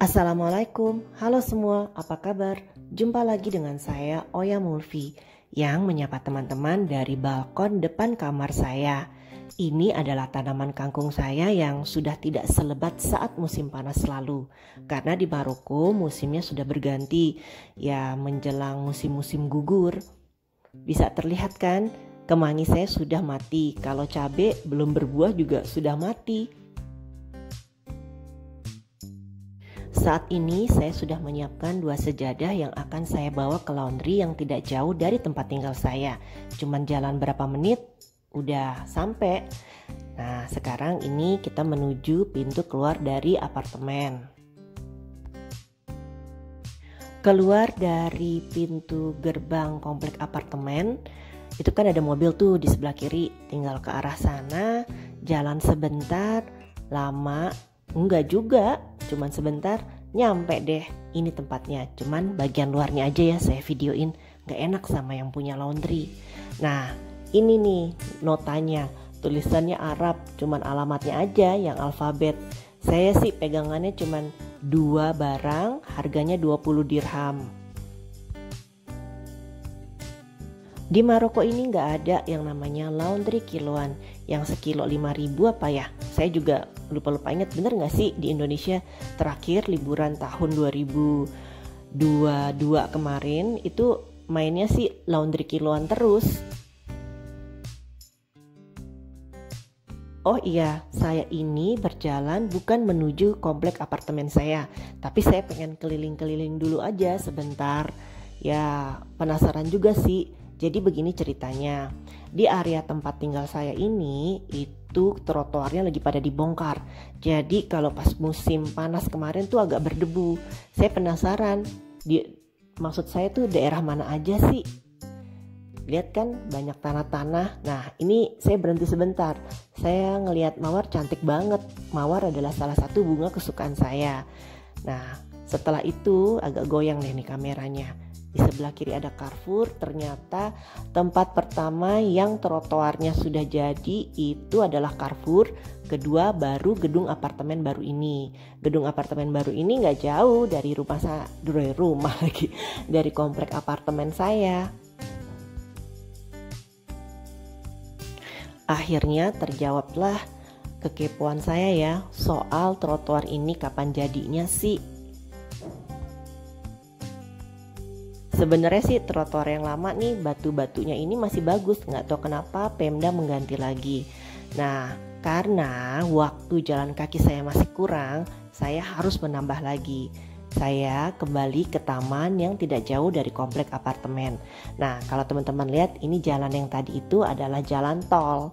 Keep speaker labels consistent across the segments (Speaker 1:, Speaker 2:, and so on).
Speaker 1: Assalamualaikum, halo semua, apa kabar? Jumpa lagi dengan saya Oya Mulfi yang menyapa teman-teman dari balkon depan kamar saya. Ini adalah tanaman kangkung saya yang sudah tidak selebat saat musim panas lalu. Karena di Maroko musimnya sudah berganti, ya menjelang musim-musim gugur. Bisa terlihat kan, kemangi saya sudah mati, kalau cabai belum berbuah juga sudah mati. Saat ini saya sudah menyiapkan 2 sejadah yang akan saya bawa ke laundry yang tidak jauh dari tempat tinggal saya. Cuman jalan berapa menit, udah sampai. Nah, sekarang ini kita menuju pintu keluar dari apartemen. Keluar dari pintu gerbang komplek apartemen, itu kan ada mobil tuh di sebelah kiri. Tinggal ke arah sana, jalan sebentar, lama, enggak juga, cuman sebentar, nyampe deh. Ini tempatnya, cuman bagian luarnya aja ya saya videoin, gak enak sama yang punya laundry. Nah, ini nih notanya, tulisannya Arab, cuman alamatnya aja yang alfabet. Saya sih pegangannya cuman 2 barang, harganya 20 dirham. Di Maroko ini nggak ada yang namanya laundry kiloan, yang sekilo 5.000 apa ya? Saya juga lupa ingat, bener nggak sih di Indonesia terakhir liburan tahun 2022 kemarin itu mainnya sih laundry kiloan terus. Oh iya, saya ini berjalan bukan menuju komplek apartemen saya, tapi saya pengen keliling-keliling dulu aja sebentar. Ya, penasaran juga sih. Jadi begini ceritanya, di area tempat tinggal saya ini itu trotoarnya lagi pada dibongkar. Jadi kalau pas musim panas kemarin tuh agak berdebu. Saya penasaran, maksud saya tuh daerah mana aja sih? Lihat kan banyak tanah-tanah. Nah, ini saya berhenti sebentar. Saya ngelihat mawar cantik banget. Mawar adalah salah satu bunga kesukaan saya. Nah, setelah itu agak goyang deh nih kameranya. Di sebelah kiri ada Carrefour, ternyata tempat pertama yang trotoarnya sudah jadi itu adalah Carrefour. Kedua baru gedung apartemen baru ini. Gedung apartemen baru ini gak jauh dari dari komplek apartemen saya. Akhirnya terjawablah kekepoan saya ya, soal trotoar ini kapan jadinya sih. Sebenarnya sih trotoar yang lama nih batu-batunya ini masih bagus, nggak tahu kenapa Pemda mengganti lagi. Nah, karena waktu jalan kaki saya masih kurang, saya harus menambah lagi. Saya kembali ke taman yang tidak jauh dari komplek apartemen. Nah, kalau teman-teman lihat ini jalan yang tadi itu adalah jalan tol.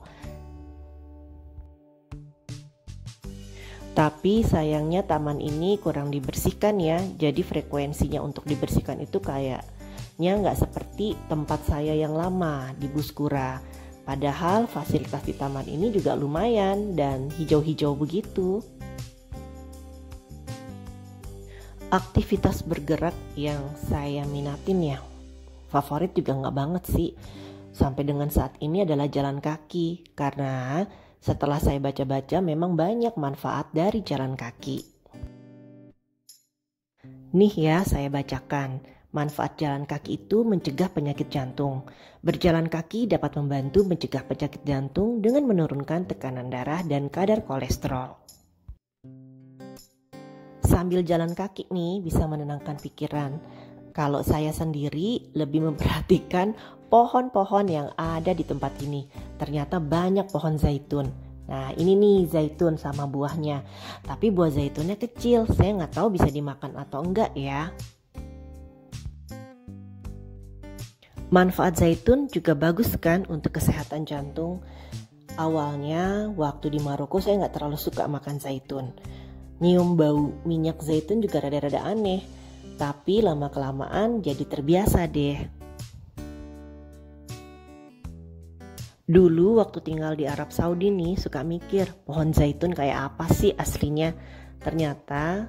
Speaker 1: Tapi sayangnya taman ini kurang dibersihkan ya, jadi frekuensinya untuk dibersihkan itu kayaknya nggak seperti tempat saya yang lama di Buskura. Padahal fasilitas di taman ini juga lumayan dan hijau-hijau begitu. Aktivitas bergerak yang saya minatin ya, favorit juga nggak banget sih. Sampai dengan saat ini adalah jalan kaki, karena setelah saya baca-baca memang banyak manfaat dari jalan kaki. Nih ya saya bacakan, manfaat jalan kaki itu mencegah penyakit jantung. Berjalan kaki dapat membantu mencegah penyakit jantung dengan menurunkan tekanan darah dan kadar kolesterol. Sambil jalan kaki nih bisa menenangkan pikiran. Kalau saya sendiri lebih memperhatikan pohon-pohon yang ada di tempat ini. Ternyata banyak pohon zaitun. Nah ini nih zaitun sama buahnya. Tapi buah zaitunnya kecil, saya nggak tahu bisa dimakan atau enggak ya. Manfaat zaitun juga bagus kan untuk kesehatan jantung. Awalnya waktu di Maroko saya nggak terlalu suka makan zaitun. Nyium bau minyak zaitun juga rada-rada aneh. Tapi lama-kelamaan jadi terbiasa deh. Dulu waktu tinggal di Arab Saudi nih suka mikir pohon zaitun kayak apa sih aslinya. Ternyata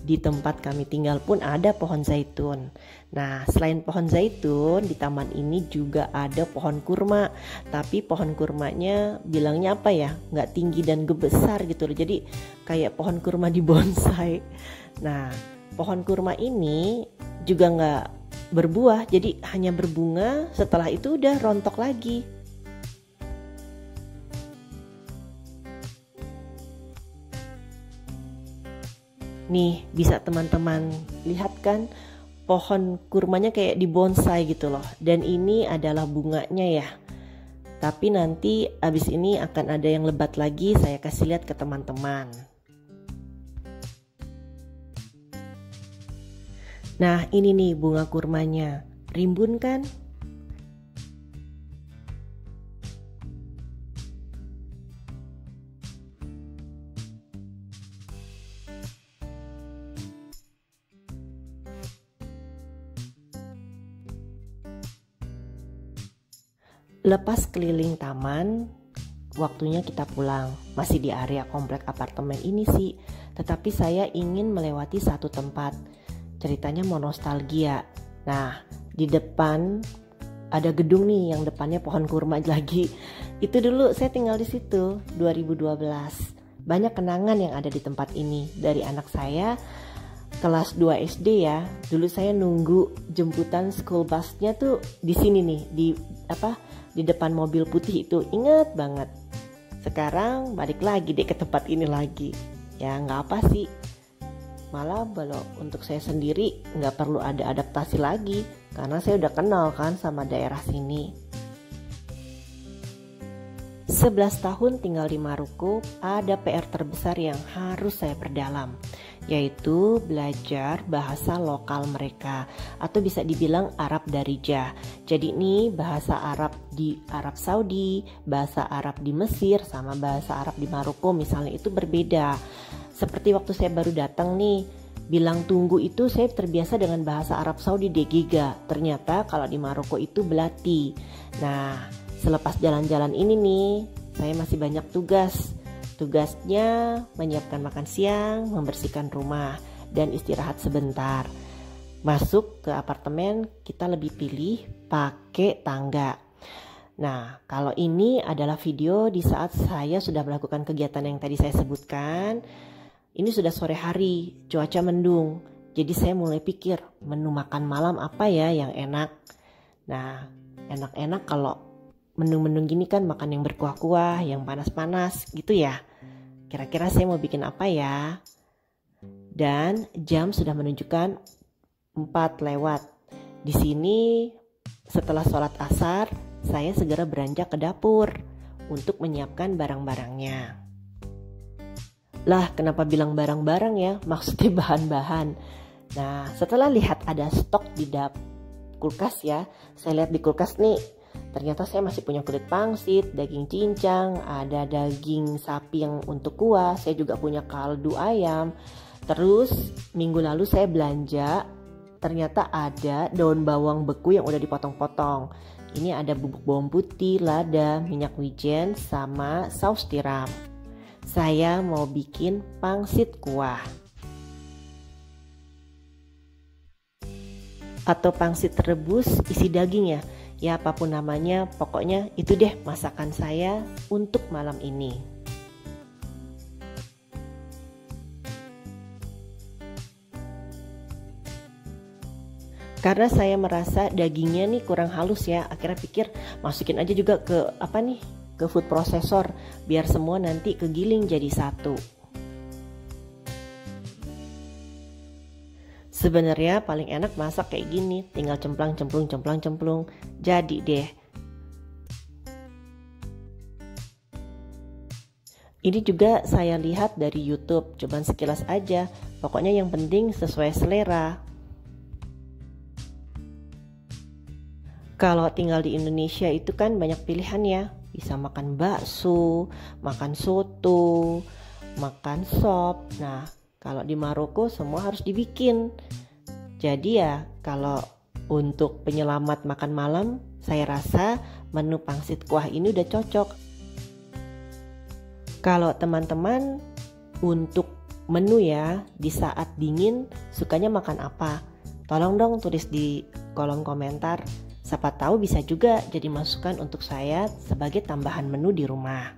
Speaker 1: di tempat kami tinggal pun ada pohon zaitun. Nah, selain pohon zaitun, di taman ini juga ada pohon kurma. Tapi pohon kurmanya bilangnya apa ya? Nggak tinggi dan besar gitu loh. Jadi kayak pohon kurma di bonsai. Nah, pohon kurma ini juga nggak berbuah, jadi hanya berbunga. Setelah itu udah rontok lagi. Nih, bisa teman-teman lihat kan, pohon kurmanya kayak di bonsai gitu loh. Dan ini adalah bunganya ya. Tapi nanti abis ini akan ada yang lebat lagi, saya kasih lihat ke teman-teman. Nah, ini nih bunga kurmanya. Rimbun kan? Lepas keliling taman, waktunya kita pulang. Masih di area komplek apartemen ini sih, tetapi saya ingin melewati satu tempat. Ceritanya mau nostalgia. Nah, di depan ada gedung nih yang depannya pohon kurma lagi. Itu dulu saya tinggal di situ 2012. Banyak kenangan yang ada di tempat ini. Dari anak saya kelas 2 SD ya. Dulu saya nunggu jemputan school busnya tuh di sini nih, di depan mobil putih itu. Ingat banget. Sekarang balik lagi deh ke tempat ini lagi. Ya nggak apa sih. Malah kalau untuk saya sendiri nggak perlu ada adaptasi lagi, karena saya udah kenal kan sama daerah sini. 11 tahun tinggal di Maroko, ada PR terbesar yang harus saya perdalam, yaitu belajar bahasa lokal mereka, atau bisa dibilang Arab Darija. Jadi ini bahasa Arab di Arab Saudi, bahasa Arab di Mesir, sama bahasa Arab di Maroko misalnya itu berbeda. Seperti waktu saya baru datang nih, bilang tunggu itu saya terbiasa dengan bahasa Arab Saudi degiga. Ternyata kalau di Maroko itu belati. Nah, selepas jalan-jalan ini nih, saya masih banyak tugas. Tugasnya menyiapkan makan siang, membersihkan rumah, dan istirahat sebentar. Masuk ke apartemen kita lebih pilih pakai tangga. Nah, kalau ini adalah video di saat saya sudah melakukan kegiatan yang tadi saya sebutkan. Ini sudah sore hari, cuaca mendung. Jadi saya mulai pikir menu makan malam apa ya yang enak. Nah, enak-enak kalau menu-menu gini kan makan yang berkuah-kuah, yang panas-panas gitu ya. Kira-kira saya mau bikin apa ya? Dan jam sudah menunjukkan 4 lewat. Di sini setelah sholat asar, saya segera beranjak ke dapur untuk menyiapkan barang-barangnya. Lah, kenapa bilang barang-barang ya? Maksudnya bahan-bahan. Nah, setelah lihat ada stok di kulkas ya, saya lihat di kulkas nih, ternyata saya masih punya kulit pangsit, daging cincang, ada daging sapi yang untuk kuah, saya juga punya kaldu ayam. Terus minggu lalu saya belanja, ternyata ada daun bawang beku yang udah dipotong-potong. Ini ada bubuk bawang putih, lada, minyak wijen, sama saus tiram. Saya mau bikin pangsit kuah atau pangsit rebus isi daging ya. Ya apapun namanya, pokoknya itu deh masakan saya untuk malam ini. Karena saya merasa dagingnya nih kurang halus ya, akhirnya pikir masukin aja juga ke ke food processor biar semua nanti kegiling jadi satu. Sebenarnya paling enak masak kayak gini, tinggal cemplang. Jadi deh. Ini juga saya lihat dari YouTube, coba sekilas aja. Pokoknya yang penting sesuai selera. Kalau tinggal di Indonesia itu kan banyak pilihan ya. Bisa makan bakso, makan soto, makan sop. Nah, kalau di Maroko semua harus dibikin. Jadi ya kalau untuk penyelamat makan malam, saya rasa menu pangsit kuah ini udah cocok. Kalau teman-teman untuk menu ya, di saat dingin sukanya makan apa? Tolong dong tulis di kolom komentar. Siapa tahu bisa juga jadi masukan untuk saya sebagai tambahan menu di rumah.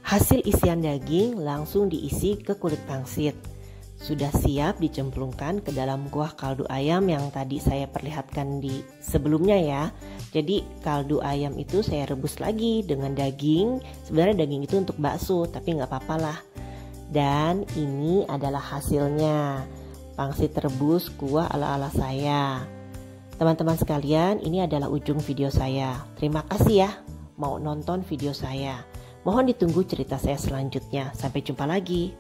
Speaker 1: Hasil isian daging langsung diisi ke kulit pangsit. Sudah siap dicemplungkan ke dalam kuah kaldu ayam yang tadi saya perlihatkan di sebelumnya ya. Jadi kaldu ayam itu saya rebus lagi dengan daging. Sebenarnya daging itu untuk bakso, tapi nggak apa-apa lah. Dan ini adalah hasilnya, pangsit rebus kuah ala-ala saya. Teman-teman sekalian, ini adalah ujung video saya. Terima kasih ya mau nonton video saya. Mohon ditunggu cerita saya selanjutnya. Sampai jumpa lagi.